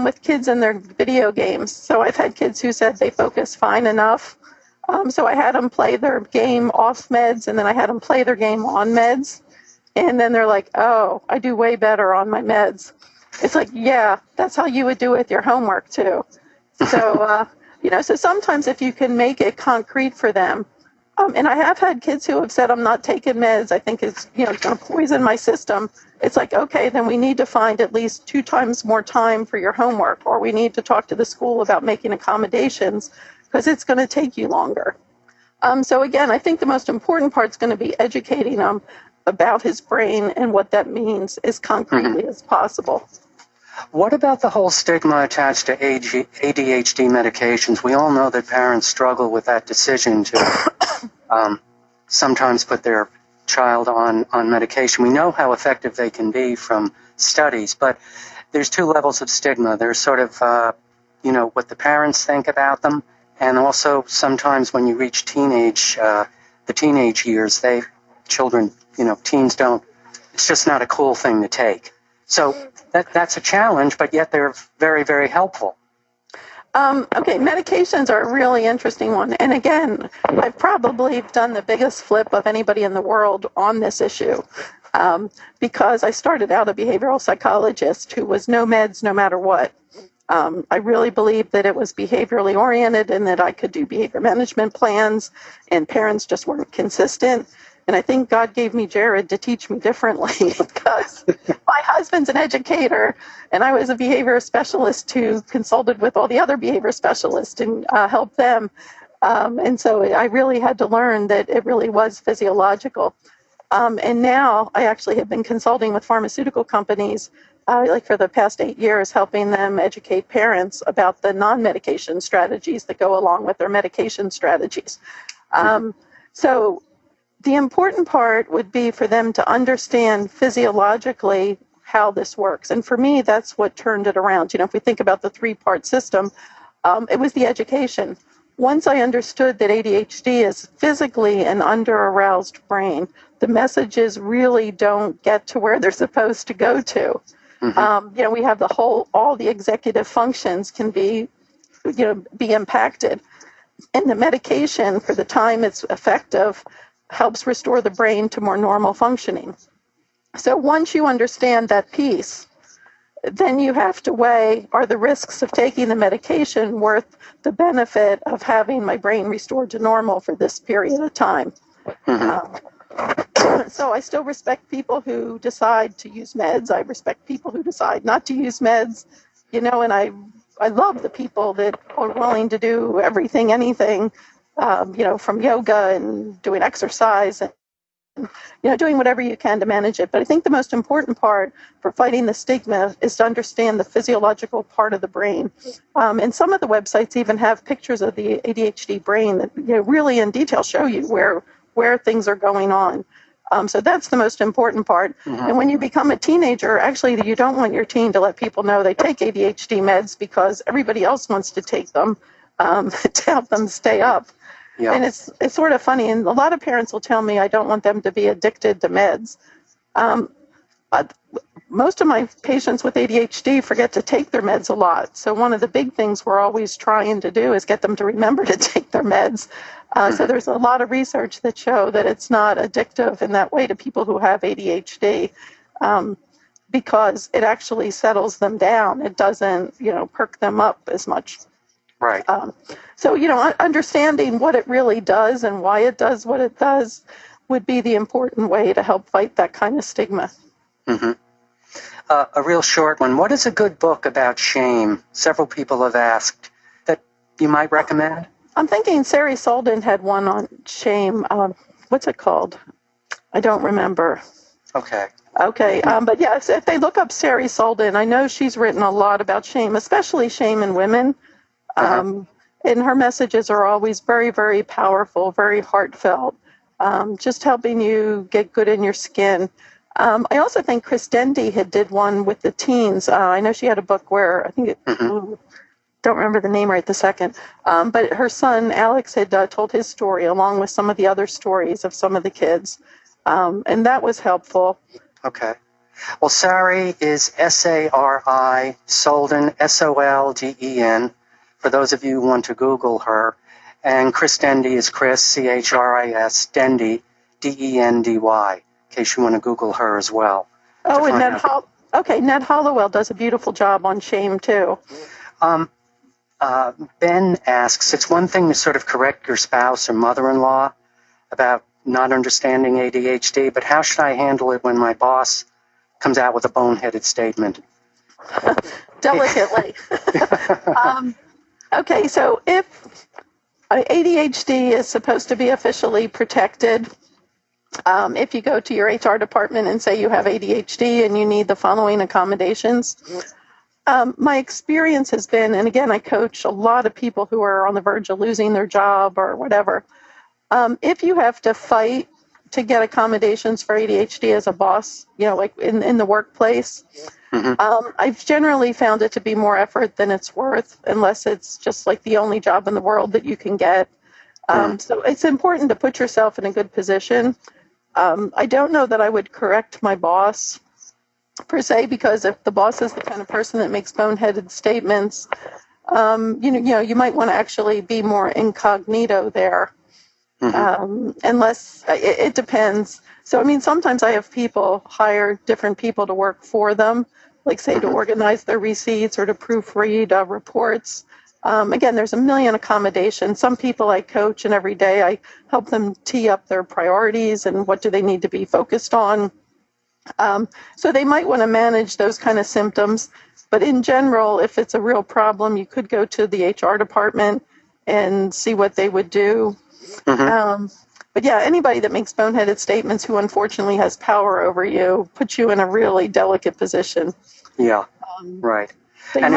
with kids in their video games. So I've had kids who said they focus fine enough. So I had them play their game off meds, and then I had them play their game on meds. And then they're like, oh, I do way better on my meds. It's like, yeah, that's how you would do with your homework too. So, so sometimes if you can make it concrete for them, and I have had kids who have said, I'm not taking meds, I think it's, going to poison my system. It's like, okay, then we need to find at least 2 times more time for your homework, or we need to talk to the school about making accommodations because it's going to take you longer. So again, I think the most important part is going to be educating them about his brain and what that means as concretely as possible. What about the whole stigma attached to ADHD medications? We all know that parents struggle with that decision to sometimes put their child on medication. We know how effective they can be from studies, but there's 2 levels of stigma. There's sort of, what the parents think about them, and also sometimes when you reach the teenage years, teens don't, it's just not a cool thing to take. So that's a challenge, but yet they're very, very helpful. Okay, medications are a really interesting one. And again, I've probably done the biggest flip of anybody in the world on this issue because I started out a behavioral psychologist who was no meds no matter what. I really believed that it was behaviorally oriented and that I could do behavior management plans, and parents just weren't consistent. And I think God gave me Jared to teach me differently because my husband's an educator and I was a behavior specialist who consulted with all the other behavior specialists and helped them. And so I really had to learn that it really was physiological. And now I actually have been consulting with pharmaceutical companies for the past 8 years, helping them educate parents about the non-medication strategies that go along with their medication strategies. So the important part would be for them to understand physiologically how this works. And for me, that's what turned it around. If we think about the 3-part system, it was the education. Once I understood that ADHD is physically an under-aroused brain, the messages really don't get to where they're supposed to go to. Mm-hmm. We have all the executive functions can be impacted. And the medication, for the time it's effective, helps restore the brain to more normal functioning. So once you understand that piece, then you have to weigh, are the risks of taking the medication worth the benefit of having my brain restored to normal for this period of time? So I still respect people who decide to use meds. I respect people who decide not to use meds, and I love the people that are willing to do everything, anything, from yoga and doing exercise and doing whatever you can to manage it. But I think the most important part for fighting the stigma is to understand the physiological part of the brain. And some of the websites even have pictures of the ADHD brain that really in detail show you where things are going on. So that's the most important part. And when you become a teenager, actually, you don't want your teen to let people know they take ADHD meds because everybody else wants to take them to help them stay up. Yeah. And it's sort of funny. And a lot of parents will tell me I don't want them to be addicted to meds. But most of my patients with ADHD forget to take their meds a lot. So one of the big things we're always trying to do is get them to remember to take their meds. So there's a lot of research that show that it's not addictive in that way to people who have ADHD because it actually settles them down. It doesn't, perk them up as much. Right. So, understanding what it really does and why it does what it does would be the important way to help fight that kind of stigma. A real short one. What is a good book about shame? Several people have asked that you might recommend. I'm thinking Sari Solden had one on shame. What's it called? I don't remember. Okay. But yes, if they look up Sari Solden, I know she's written a lot about shame, especially shame in women. And her messages are always very, very powerful, very heartfelt, just helping you get good in your skin. I also think Chris Dendy did one with the teens. I know she had a book where I think don't remember the name right this second, but her son Alex had told his story along with some of the other stories of some of the kids, and that was helpful. Okay. Well, Sari is S-A-R-I, Solden, S-O-L-D-E-N, for those of you who want to Google her. And Chris Dendy is Chris, C-H-R-I-S, Dendy, D-E-N-D-Y, in case you want to Google her as well. Oh, and Ned Hollowell does a beautiful job on shame, too. Ben asks, it's one thing to sort of correct your spouse or mother-in-law about not understanding ADHD, but how should I handle it when my boss comes out with a boneheaded statement? Delicately. Okay, so if ADHD is supposed to be officially protected, if you go to your HR department and say you have ADHD and you need the following accommodations, my experience has been, and again, I coach a lot of people who are on the verge of losing their job or whatever. If you have to fight to get accommodations for ADHD as a boss, like in the workplace, I've generally found it to be more effort than it's worth, unless it's just like the only job in the world that you can get. So it's important to put yourself in a good position. I don't know that I would correct my boss per se, because if the boss is the kind of person that makes boneheaded statements, you might want to actually be more incognito there. Unless it depends. So, sometimes I have people hire different people to work for them, like say to organize their receipts or to proofread reports. Again, there's a million accommodations. Some people I coach, and every day I help them tee up their priorities and what do they need to be focused on. So they might want to manage those kind of symptoms. But in general, if it's a real problem, you could go to the HR department and see what they would do. But yeah, anybody that makes boneheaded statements who unfortunately has power over you puts you in a really delicate position. Yeah, right. So and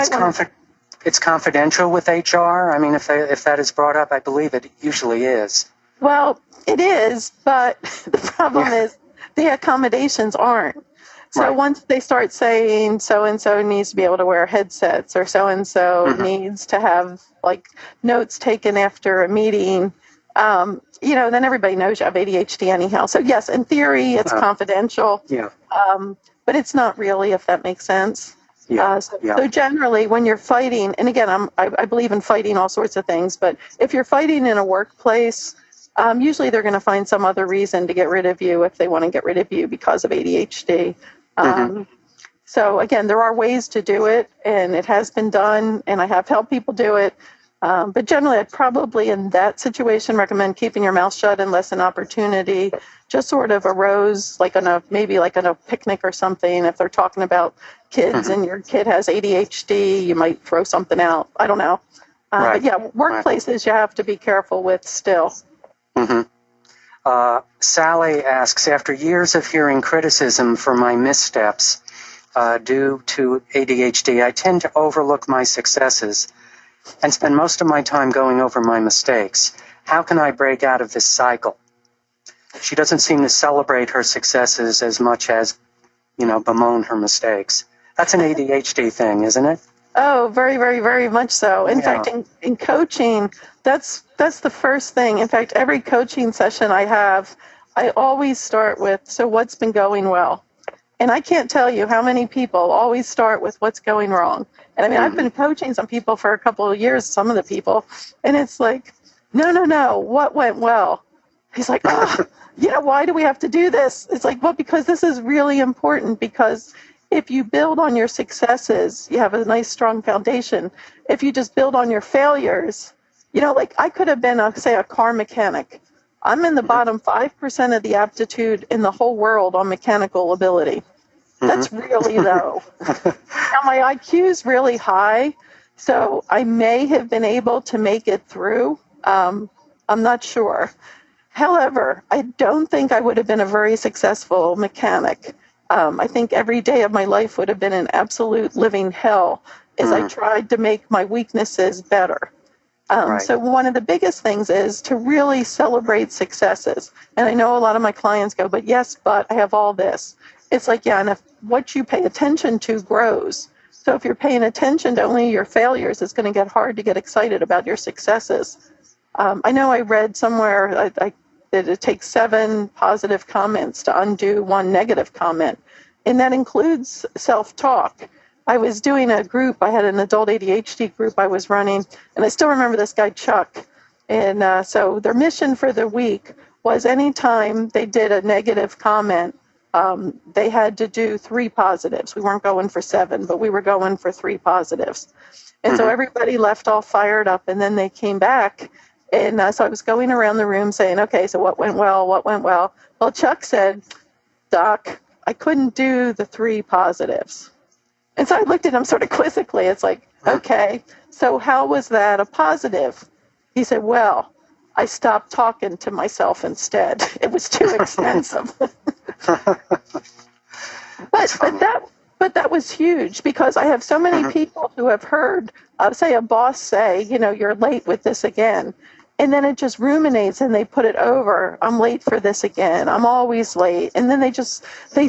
it's confidential with HR? If that is brought up, I believe it usually is. Well, it is, but the problem is the accommodations aren't. So once they start saying so-and-so needs to be able to wear headsets or so-and-so needs to have like notes taken after a meeting, then everybody knows you have ADHD anyhow. So yes, in theory, it's confidential. Yeah. But it's not really, if that makes sense. So generally, when you're fighting, and again, I believe in fighting all sorts of things, but if you're fighting in a workplace, Usually they're going to find some other reason to get rid of you if they want to get rid of you because of ADHD. So again, there are ways to do it, and it has been done, and I have helped people do it. But generally, I'd probably in that situation recommend keeping your mouth shut unless an opportunity just sort of arose, like maybe on a picnic or something. If they're talking about kids and your kid has ADHD, you might throw something out. I don't know. But yeah, workplaces you have to be careful with still. Sally asks, after years of hearing criticism for my missteps due to ADHD, I tend to overlook my successes and spend most of my time going over my mistakes. How can I break out of this cycle? She doesn't seem to celebrate her successes as much as, bemoan her mistakes. That's an ADHD thing, isn't it? Oh, very, very, very much so. In fact, in coaching, that's the first thing. In fact, every coaching session I have, I always start with, so what's been going well? And I can't tell you how many people always start with what's going wrong. And I mean, I've been coaching some people for a couple of years, some of the people, and it's like, no, what went well? He's like, why do we have to do this? It's like, well, because this is really important, because if you build on your successes, you have a nice, strong foundation. If you just build on your failures, like I could have been, say, a car mechanic. I'm in the bottom 5% of the aptitude in the whole world on mechanical ability. That's really low. Now, my IQ is really high, so I may have been able to make it through. I'm not sure. However, I don't think I would have been a very successful mechanic. I think every day of my life would have been an absolute living hell as I tried to make my weaknesses better. So one of the biggest things is to really celebrate successes. And I know a lot of my clients go, but I have all this. It's like, and if what you pay attention to grows. So if you're paying attention to only your failures, it's going to get hard to get excited about your successes. I know I read somewhere that it takes 7 positive comments to undo 1 negative comment. And that includes self-talk. I was doing a group, I had an adult ADHD group I was running, and I still remember this guy, Chuck. And so their mission for the week was anytime they did a negative comment, they had to do 3 positives. We weren't going for 7, but we were going for 3 positives. And so everybody left all fired up, and then they came back. And so I was going around the room saying, okay, so what went well, what went well? Well, Chuck said, Doc, I couldn't do the 3 positives. And so I looked at him sort of quizzically. It's like, okay, so how was that a positive? He said, well, I stopped talking to myself instead. It was too expensive. But that was huge, because I have so many people who have heard, say, a boss say, you're late with this again. And then it just ruminates and they put it over. I'm late for this again. I'm always late. And then they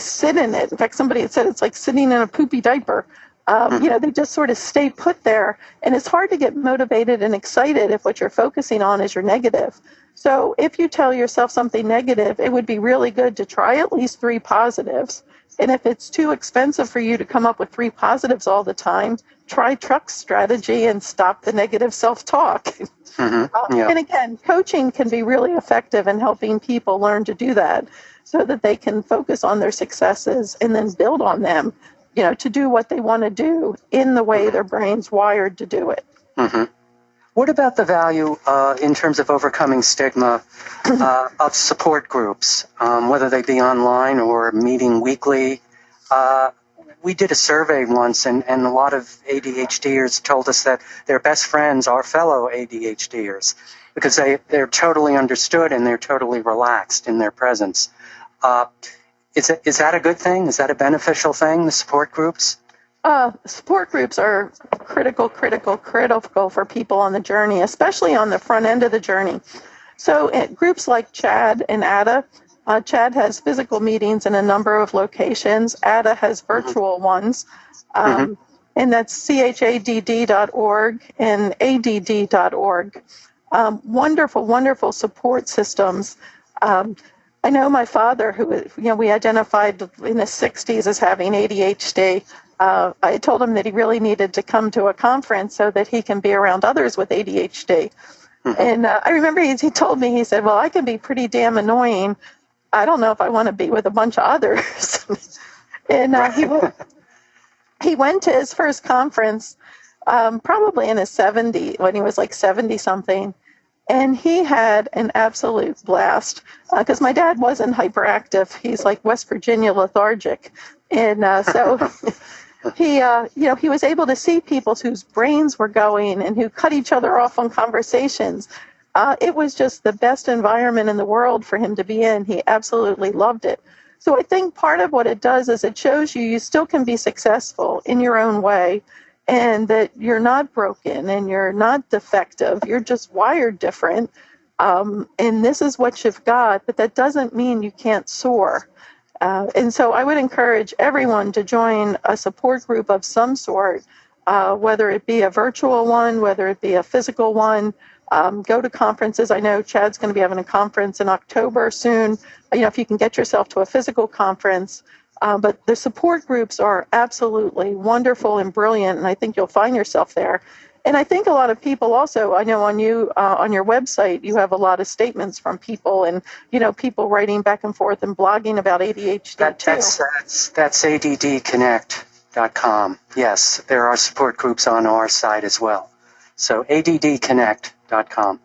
sit in it. In fact, somebody had said it's like sitting in a poopy diaper. They just sort of stay put there. And it's hard to get motivated and excited if what you're focusing on is your negative. So if you tell yourself something negative, it would be really good to try at least 3 positives. And if it's too expensive for you to come up with 3 positives all the time, try Truck's strategy and stop the negative self-talk. And again, coaching can be really effective in helping people learn to do that so that they can focus on their successes and then build on them, to do what they want to do in the way their brain's wired to do it. What about the value in terms of overcoming stigma of support groups, whether they be online or meeting weekly? We did a survey once, and a lot of ADHDers told us that their best friends are fellow ADHDers because they're totally understood and they're totally relaxed in their presence. Is that a good thing? Is that a beneficial thing, the support groups? Support groups are critical for people on the journey, especially on the front end of the journey. So groups like CHAD and ADA, CHAD has physical meetings in a number of locations. ADA has virtual ones, and that's chadd.org and add.org. Wonderful support systems. I know my father, who we identified in his 60s as having ADHD. I told him that he really needed to come to a conference so that he can be around others with ADHD. And I remember he told me, he said, well, I can be pretty damn annoying. I don't know if I want to be with a bunch of others. And he went to his first conference probably in his 70s, when he was like 70-something. And he had an absolute blast because my dad wasn't hyperactive. He's like West Virginia lethargic. And so he was able to see people whose brains were going and who cut each other off on conversations. It was just the best environment in the world for him to be in. He absolutely loved it. So I think part of what it does is it shows you still can be successful in your own way, and that you're not broken and you're not defective. You're just wired different. And this is what you've got, but that doesn't mean you can't soar. And so I would encourage everyone to join a support group of some sort, whether it be a virtual one, whether it be a physical one. Go to conferences. I know Chad's going to be having a conference in October soon. If you can get yourself to a physical conference. But the support groups are absolutely wonderful and brilliant, and I think you'll find yourself there. And I think a lot of people also, I know on your website, you have a lot of statements from people and, people writing back and forth and blogging about ADHD too. That's addconnect.com. Yes, there are support groups on our site as well. So addconnect.com.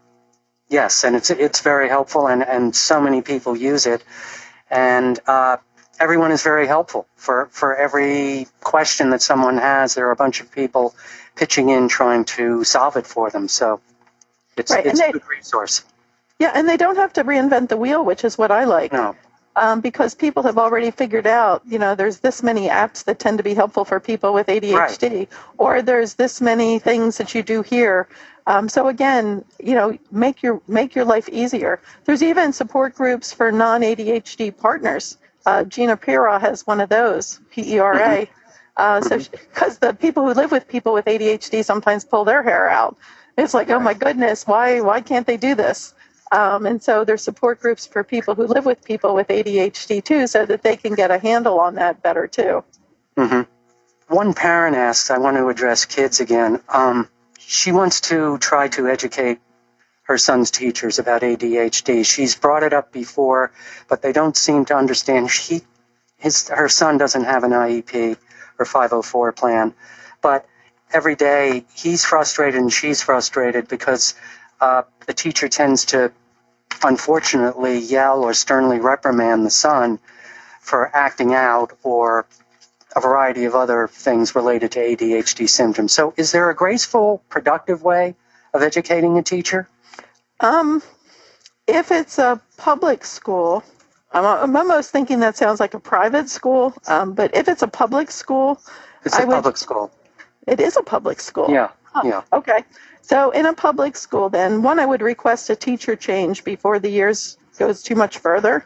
Yes, and it's very helpful, and so many people use it. And everyone is very helpful. For every question that someone has, there are a bunch of people pitching in trying to solve it for them. So it's a good resource. Yeah, and they don't have to reinvent the wheel, which is what I like. No. Because people have already figured out, there's this many apps that tend to be helpful for people with ADHD, right. Or there's this many things that you do here. So again, make your life easier. There's even support groups for non-ADHD partners. Gina Pera has one of those, PERA. So because the people who live with people with ADHD sometimes pull their hair out. It's like, oh my goodness, why can't they do this? And so there's support groups for people who live with people with ADHD too, so that they can get a handle on that better too. Mm-hmm. One parent asks, I want to address kids again. She wants to try to educate her son's teachers about ADHD. She's brought it up before, but they don't seem to understand. Her son doesn't have an IEP or 504 plan, but every day he's frustrated and she's frustrated because the teacher tends to, unfortunately, yell or sternly reprimand the son for acting out or a variety of other things related to ADHD symptoms. So is there a graceful, productive way of educating a teacher? If it's a public school, I'm almost thinking that sounds like a private school, but if it's a public school... It's a public school. It is a public school? Yeah, yeah. Okay. So in a public school, then, one, I would request a teacher change before the years goes too much further.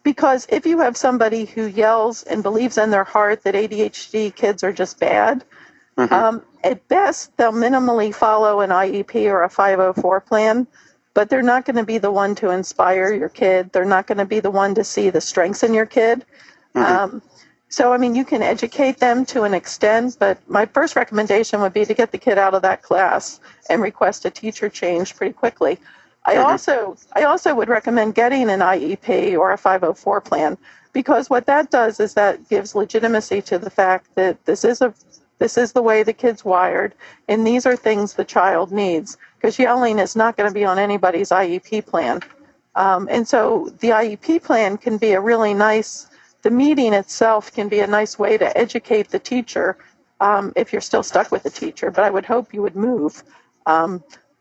Because if you have somebody who yells and believes in their heart that ADHD kids are just bad, at best, they'll minimally follow an IEP or a 504 plan, but they're not going to be the one to inspire your kid. They're not going to be the one to see the strengths in your kid. So, you can educate them to an extent, but my first recommendation would be to get the kid out of that class and request a teacher change pretty quickly. I also would recommend getting an IEP or a 504 plan, because what that does is that gives legitimacy to the fact that this is the way the kid's wired, and these are things the child needs, because yelling is not going to be on anybody's IEP plan. And so the IEP plan can be a really nice... The meeting itself can be a nice way to educate the teacher if you're still stuck with the teacher, but I would hope you would move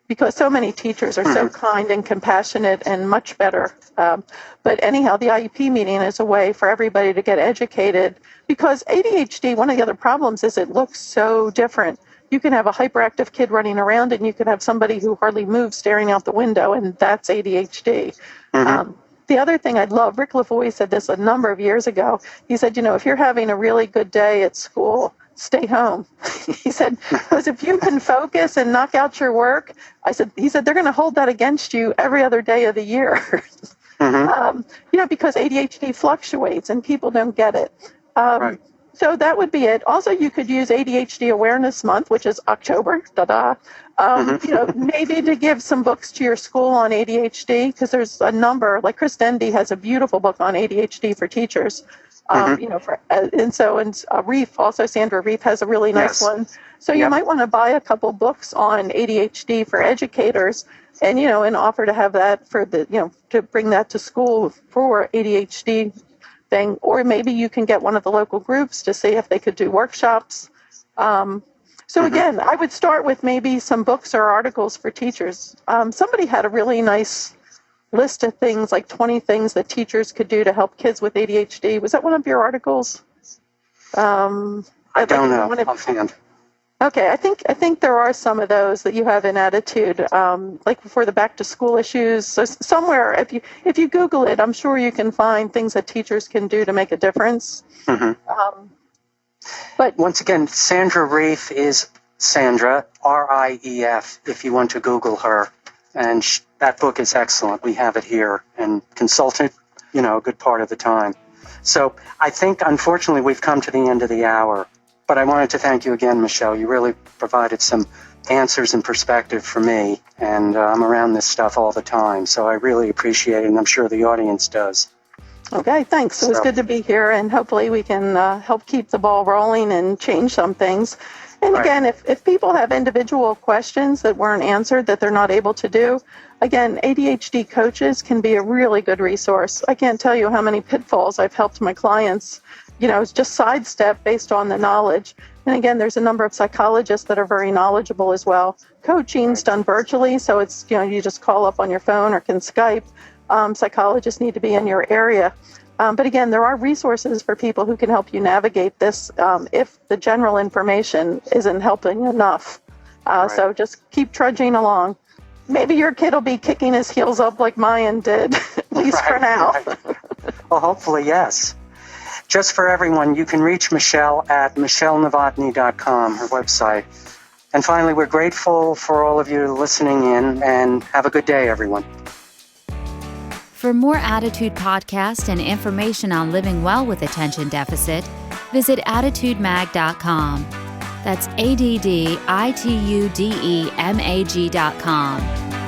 because so many teachers are so kind and compassionate and much better. But anyhow, the IEP meeting is a way for everybody to get educated, because ADHD, one of the other problems is it looks so different. You can have a hyperactive kid running around and you can have somebody who hardly moves staring out the window, and that's ADHD. The other thing I'd love, Rick Lavoie said this a number of years ago. He said, if you're having a really good day at school, stay home. He said, because if you can focus and knock out your work, he said, they're going to hold that against you every other day of the year. Because ADHD fluctuates and people don't get it. Right. So that would be it. Also, you could use ADHD Awareness Month, which is October, maybe to give some books to your school on ADHD, because there's a number, like Chris Denby has a beautiful book on ADHD for teachers. Reef, also Sandra Reef has a really nice one. So you might want to buy a couple books on ADHD for educators, and offer to have that for to bring that to school for ADHD thing. Or maybe you can get one of the local groups to see if they could do workshops. Again, I would start with maybe some books or articles for teachers. Somebody had a really nice list of things, like 20 things that teachers could do to help kids with ADHD. Was that one of your articles? I don't know offhand. Okay, I think there are some of those that you have in Attitude, like for the back to school issues. So somewhere, if you Google it, I'm sure you can find things that teachers can do to make a difference. But once again, Sandra Reef is Sandra, R-I-E-F, if you want to Google her. And that book is excellent. We have it here and consult it, a good part of the time. So I think, unfortunately, we've come to the end of the hour. But I wanted to thank you again, Michele. You really provided some answers and perspective for me. And I'm around this stuff all the time. So I really appreciate it, and I'm sure the audience does. Okay, thanks. It was good to be here, and hopefully we can help keep the ball rolling and change some things. And again, if people have individual questions that weren't answered, that they're not able to do, again, ADHD coaches can be a really good resource. I can't tell you how many pitfalls I've helped my clients, just sidestep based on the knowledge. And again, there's a number of psychologists that are very knowledgeable as well. Coaching's done virtually, so it's, you just call up on your phone or can Skype. Psychologists need to be in your area. But again, there are resources for people who can help you navigate this if the general information isn't helping enough. So just keep trudging along. Maybe your kid will be kicking his heels up like Mayan did, at least for now. Well, hopefully, yes. Just for everyone, you can reach Michele at michelenovotni.com, her website. And finally, we're grateful for all of you listening in, and have a good day, everyone. For more Attitude podcasts and information on living well with attention deficit, visit attitudemag.com. That's ADDITUDEMAG.com.